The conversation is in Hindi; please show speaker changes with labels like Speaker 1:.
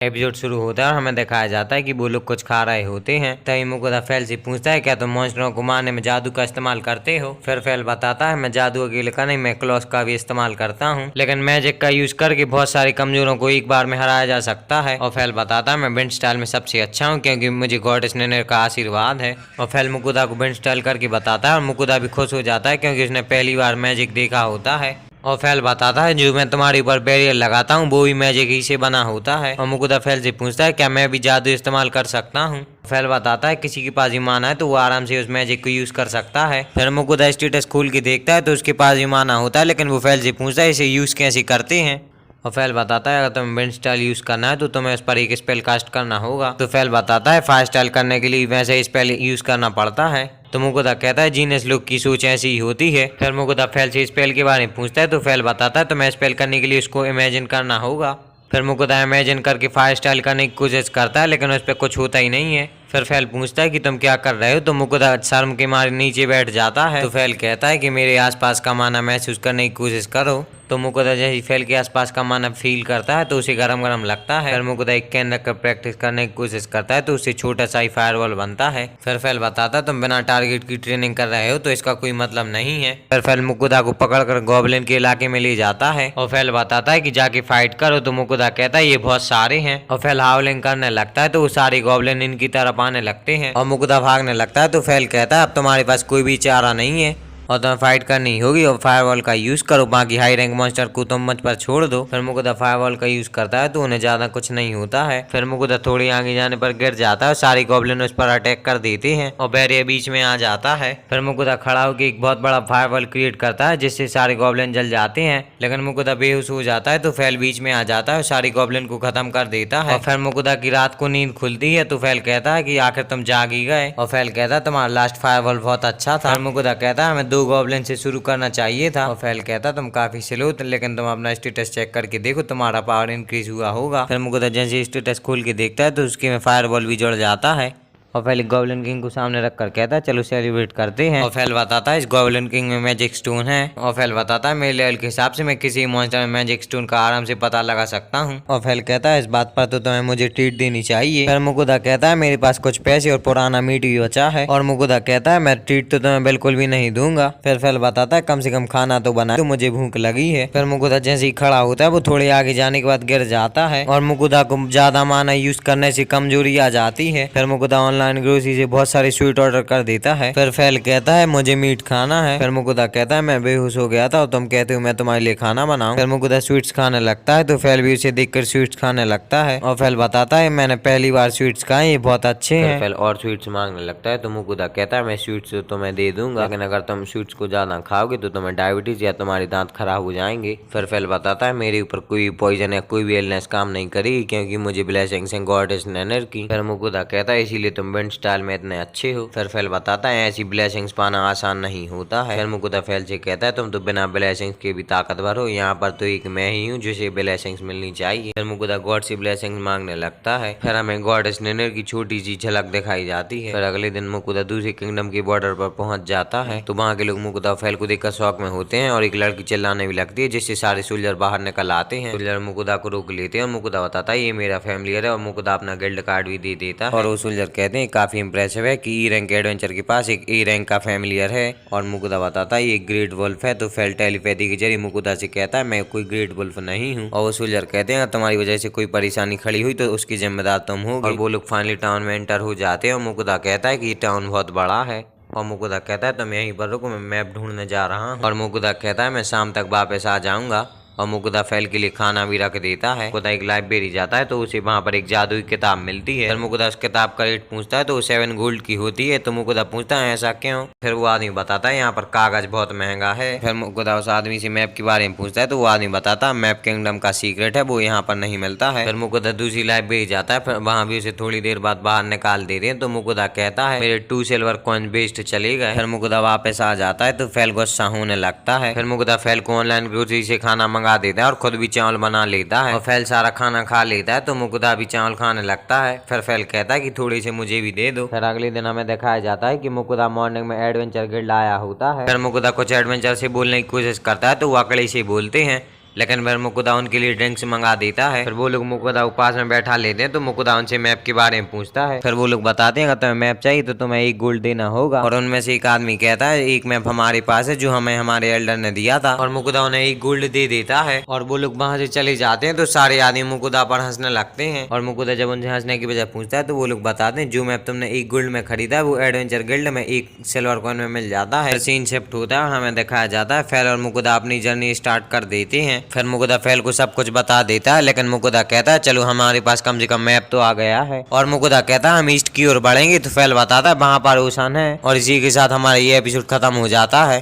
Speaker 1: एपिसोड शुरू होता है और हमें दिखाया जाता है कि वो लोग कुछ खा रहे होते हैं। तभी मुकुदा फैल से पूछता है क्या तुम मॉन्स्टरों को मारने में जादू का इस्तेमाल करते हो। फिर फैल बताता है मैं जादू अकेले का नहीं, मैं क्लॉस का भी इस्तेमाल करता हूँ, लेकिन मैजिक का यूज करके बहुत सारे कमजोरों को एक बार में हराया जा सकता है। और फैल बताता है मैं विंड स्टाइल में सबसे अच्छा हूँ क्योंकि मुझे गॉडेस नेनेर का आशीर्वाद है। और फैल मुकुदा को विंड स्टाइल करके बताता है और मुकुदा भी खुश हो जाता है क्योंकि उसने पहली बार मैजिक देखा होता है। और फैल बताता है जो मैं तुम्हारे ऊपर बैरियर लगाता हूँ वो भी मैजिक ही से बना होता है। और मुकुदा फैल से पूछता है क्या मैं भी जादू इस्तेमाल कर सकता हूँ। फैल बताता है किसी के पास ईमान है तो वो आराम से उस मैजिक को यूज कर सकता है। फिर मुकुदा स्टेटस खोल के देखता है तो उसके पास ईमान होता है, लेकिन वो फैल से पूछता है इसे यूज कैसे करते हैं। और फैल बताता है अगर तुम्हें विंड स्टाइल यूज करना है तो तुम्हें उस पर एक स्पेल कास्ट करना होगा। तो फैल बताता है फायर स्टाइल करने के लिए वैसे स्पेल यूज करना पड़ता है। तो मुकुदा कहता है जीनियस लोग की सोच ऐसी ही होती है। फिर मुकुदा फैल से स्पेल के बारे में पूछता है तो फैल बताता है तुम्हें स्पेल करने के लिए उसको इमेजिन करना होगा। फिर मुकुदा इमेजिन करके फायर स्टाइल करने की कोशिश करता है लेकिन उस पर कुछ होता ही नहीं है। फिर फैल पूछता है कि तुम क्या कर रहे हो। तो मुकुदा शर्म के मारे नीचे बैठ जाता है। तो फैल कहता है कि मेरे आसपास का माना महसूस करने की कोशिश करो। तो मुकुदा जैसे फैल के आसपास का माना फील करता है तो उसे गरम गरम लगता है। फिर मुकुदा एक कैन रखकर प्रैक्टिस करने की कोशिश करता है तो उससे छोटा सा ही फायरवॉल बनता है। फिर फैल बताता है तुम बिना टारगेट की ट्रेनिंग कर रहे हो तो इसका कोई मतलब नहीं है। फिर फैल मुकुदा को पकड़कर गॉब्लिन के इलाके में ले जाता है और फैल बताता है कि जाके फाइट करो। तो मुकुदा कहता है ये बहुत सारे हैं। और फैल हाउलिंग करने लगता है तो वो सारे गॉब्लिन इनकी तरफ आने लगते हैं और मुकुदा भागने लगता है। तो फैल कहता है अब तुम्हारे पास कोई भी चारा नहीं है और तुम्हें फाइट करनी होगी और फायरवॉल का यूज करो, बाकी हाई रैंक मॉन्स्टर को तुम मुझ पर छोड़ दो। फिर मुकुदा फायरवॉल का यूज करता है तो उन्हें ज्यादा कुछ नहीं होता है। फिर मुकुदा थोड़ी आगे जाने पर गिर जाता है, सारी गॉब्लिन उस पर अटैक कर देते हैं और बैरियर बीच में आ जाता है। फिर मुकुदा खड़ा होकर एक बहुत बड़ा फायरवॉल क्रिएट करता है जिससे सारे गॉब्लिन जल जाते हैं, लेकिन मुकुदा बेहोश हो जाता है तो फैल बीच में आ जाता है और सारी गॉब्लिन को खत्म कर देता है। और फिर मुकुदा की रात को नींद खुलती है तो फैल कहता है कि आखिर तुम जाग ही गए। और फैल कहता है तुम्हारा लास्ट फायरवॉल बहुत अच्छा था। मुकुदा कहता है हमें 2 गॉब्लिन से शुरू करना चाहिए था। और फैल कहता तुम काफी स्लो थे, लेकिन तुम अपना स्टेटस चेक करके देखो तुम्हारा पावर इंक्रीज हुआ होगा। फिर मुकुदा जैसे स्टेटस खोल के देखता है तो उसके में फायरबॉल भी जुड़ जाता है और फैल गॉब्लिन किंग को सामने रखकर कहता है चलो सेलिब्रेट करते हैं। और फैल बताता है इस गॉब्लिन किंग में मैजिक स्टोन है। और फैल बताता है मेरे लेवल के हिसाब से मैं किसी मॉन्स्टर में मैजिक स्टोन का आराम से पता लगा सकता हूँ। और फैल कहता है इस बात पर तो तुम्हें मुझे ट्रीट देनी चाहिए। फिर मुकुदा कहता है मेरे पास कुछ पैसे और पुराना मीट भी बचा है। और मुकुदा कहता है मैं ट्रीट तो तुम्हें बिल्कुल भी नहीं दूंगा। फिर फैल बताता है कम से कम खाना तो बना, तो मुझे भूख लगी है। फिर मुकुदा जैसे ही खड़ा होता है वो थोड़े आगे जाने के बाद गिर जाता है और मुकुदा को ज्यादा माना यूज करने से कमजोरी आ जाती है। फिर मुकुदा ऑनलाइन ग्रोसरी से बहुत सारे स्वीट ऑर्डर कर देता है। फिर फैल कहता है मुझे मीट खाना है। फिर मुकुदा कहता है मैं बेहोश हो गया था और तुम कहते हो मैं तुम्हारे लिए खाना बनाऊं। फिर मुकुदा स्वीट्स खाने लगता है तो फैल भी उसे देखकर स्वीट्स खाने लगता है और फैल बताता है मैंने पहली बार स्वीट्स खाए, ये बहुत अच्छे हैं। फैल और स्वीट्स मांगने लगता है तो मुकुदा कहता है मैं स्वीट्स तुम्हें दे दूंगा, लेकिन अगर तुम स्वीट्स को ज्यादा खाओगे तो तुम्हें डायबिटीज या तुम्हारे दांत खराब हो जाएंगे। फिर फैल बताता है मेरे ऊपर कोई पॉइजन या कोई भी इलनेस काम नहीं करेगी क्योंकि मुझे ब्लेसिंग्स हैं गॉडेस नेनेर की। फिर मुकुदा कहता है इसीलिए तुम विंड स्टाइल में इतने अच्छे हो। फिर फैल बताता है ऐसी ब्लेसिंग्स पाना आसान नहीं होता है। फिर मुकुदा फैल से कहता है तुम तो बिना ब्लेसिंग्स के भी ताकतवर हो, यहाँ पर तो एक मैं ही हूँ जिसे ब्लेसिंग्स मिलनी चाहिए। फिर मुकुदा गॉड से ब्लेसिंग्स मांगने लगता है। फिर हमें गॉडेस नेनेर की छोटी सी झलक दिखाई जाती है। फिर अगले दिन मुकुदा दूसरे किंगडम के बॉर्डर पर पहुंच जाता है तो वहाँ के लोग मुकुदा फैल को देखकर शौक में होते हैं और एक लड़की चिल्लाने भी लगती है जिससे सारे सोल्जर बाहर निकल आते हैं। सोल्जर मुकुदा को रोक लेते हैं और मुकुदा बताता है ये मेरा फैमिलियर है और मुकुदा अपना गिल्ड कार्ड भी दे देता है। और वो सोल्जर कहते हैं काफी इंप्रेसिव है कि ई रैंक एडवेंचर के पास एक ए रैंक का फैमिलियर है। और मुकुदा बताता है ये ग्रेट वुल्फ है। तो फैल टेलीपैथी के जरिए मुकुदा से कहता है मैं कोई ग्रेट वुल्फ नहीं हूँ। और वो सोल्जर कहते हैं तुम्हारी वजह से कोई परेशानी खड़ी हुई तो उसकी जिम्मेदार तुम हो। और वो लोग फाइनली टाउन में एंटर हो जाते हैं और मुकुदा कहता है कि ये टाउन बहुत बड़ा है। और मुकुदा कहता है तुम यहीं पर रुको, मैं मैप ढूंढने जा रहा हूँ। और मुकुदा कहता है मैं शाम तक वापस आ जाऊंगा। और मुकुदा फैल के लिए खाना भी रख देता है। मुकुदा एक लाइब्रेरी जाता है तो उसे वहाँ पर एक जादुई किताब मिलती है। फिर मुकुदा उस किताब का रेट पूछता है तो वो 7 गोल्ड की होती है। तो मुकुदा पूछता है ऐसा क्यों। फिर वो आदमी बताता है यहाँ पर कागज बहुत महंगा है। फिर मुकुदा उस आदमी से मैप के बारे में पूछता है तो वो आदमी बताता है मैप किंगडम का सीक्रेट है, वो यहाँ पर नहीं मिलता है। फिर मुकुदा दूसरी लाइब्रेरी जाता है, फिर वहाँ भी उसे थोड़ी देर बाद बाहर निकाल देते हैं। तो मुकुदा कहता है मेरे 2 सिल्वर कॉइन वेस्ट चले गए। फिर मुकुदा वापस आ जाता है तो फैल गुस्सा होने लगता है। फिर मुकुदा फैल को ऑनलाइन ग्रोसरी से खाना मंगा देता है और खुद भी चावल बना लेता है। और फैल सारा खाना खा लेता है तो मुकुदा भी चावल खाने लगता है। फिर फैल कहता है कि थोड़ी से मुझे भी दे दो। फिर अगले दिन हमें दिखाया जाता है कि मुकुदा मॉर्निंग में एडवेंचर गिल्ड आया होता है। फिर मुकुदा कुछ एडवेंचर से बोलने की कोशिश करता है तो वो अकड़े से बोलते हैं लेकिन फिर मुकुदा उनके लिए ड्रिंक्स मंगा देता है। फिर वो लोग मुकुदा को पास में बैठा लेते हैं तो मुकुदा उनसे मैप के बारे में पूछता है। फिर वो लोग बताते हैं अगर तुम्हें मैप चाहिए तो तुम्हें 1 गोल्ड देना होगा। और उनमें से एक आदमी कहता है 1 मैप हमारे पास है जो हमें हमारे एल्डर ने दिया था। और मुकुदा उन्हें 1 गोल्ड दे देता है और वो लोग वहां से चले जाते हैं। तो सारे आदमी मुकुदा पर हंसने लगते हैं और मुकुदा जब उनसे हंसने की वजह पूछता है तो वो लोग बताते हैं जो मैप तुमने 1 गोल्ड में खरीदा है वो एडवेंचर गिल्ड में 1 सिल्वर कॉइन में मिल जाता है। सीन शिफ्ट होता है और हमें दिखाया जाता है फेल और मुकुदा अपनी जर्नी स्टार्ट कर देते हैं। फिर मुकुदा फेल को सब कुछ बता देता है लेकिन मुकुदा कहता है चलो हमारे पास कम से कम मैप तो आ गया है। और मुकुदा कहता है हम ईस्ट की ओर बढ़ेंगे तो फेल बताता है वहां पर ओशन है। और इसी के साथ हमारा ये एपिसोड खत्म हो जाता है।